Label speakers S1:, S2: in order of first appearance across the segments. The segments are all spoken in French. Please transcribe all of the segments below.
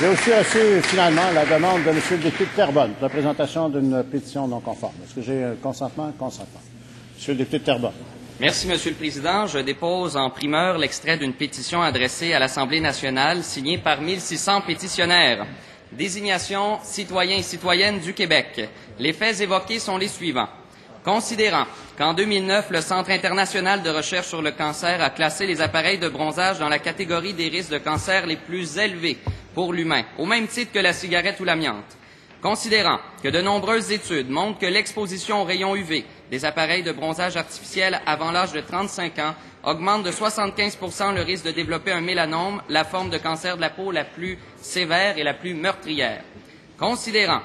S1: J'ai aussi reçu finalement la demande de M. le député de Terrebonne de la présentation d'une pétition non conforme. Est-ce que j'ai un consentement? Consentement. M. le député de Terrebonne.
S2: Merci, Monsieur le Président. Je dépose en primeur l'extrait d'une pétition adressée à l'Assemblée nationale signée par 1600 pétitionnaires. Désignation citoyens et citoyennes du Québec. Les faits évoqués sont les suivants. Considérant qu'en 2009, le Centre international de recherche sur le cancer a classé les appareils de bronzage dans la catégorie des risques de cancer les plus élevés pour l'humain, au même titre que la cigarette ou l'amiante. Considérant que de nombreuses études montrent que l'exposition aux rayons UV des appareils de bronzage artificiel avant l'âge de 35 ans augmente de 75 % le risque de développer un mélanome, la forme de cancer de la peau la plus sévère et la plus meurtrière. Considérant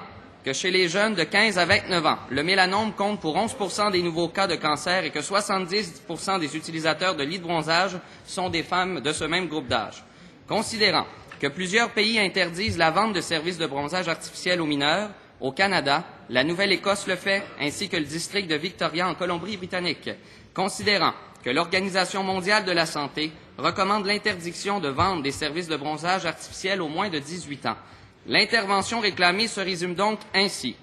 S2: que chez les jeunes de 15 à 29 ans, le mélanome compte pour 11 % des nouveaux cas de cancer et que 70 % des utilisateurs de lits de bronzage sont des femmes de ce même groupe d'âge. Considérant que plusieurs pays interdisent la vente de services de bronzage artificiel aux mineurs, au Canada, la Nouvelle-Écosse le fait, ainsi que le district de Victoria en Colombie-Britannique. Considérant que l'Organisation mondiale de la santé recommande l'interdiction de vendre des services de bronzage artificiel aux moins de 18 ans. L'intervention réclamée se résume donc ainsi.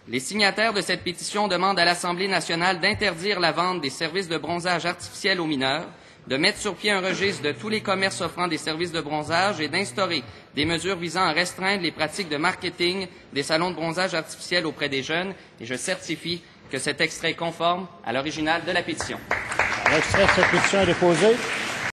S2: Les signataires de cette pétition demandent à l'Assemblée nationale d'interdire la vente des services de bronzage artificiel aux mineurs, de mettre sur pied un registre de tous les commerces offrant des services de bronzage et d'instaurer des mesures visant à restreindre les pratiques de marketing des salons de bronzage artificiel auprès des jeunes. Et je certifie que cet extrait est conforme à l'original de la pétition.
S1: L'extrait de cette pétition est déposé.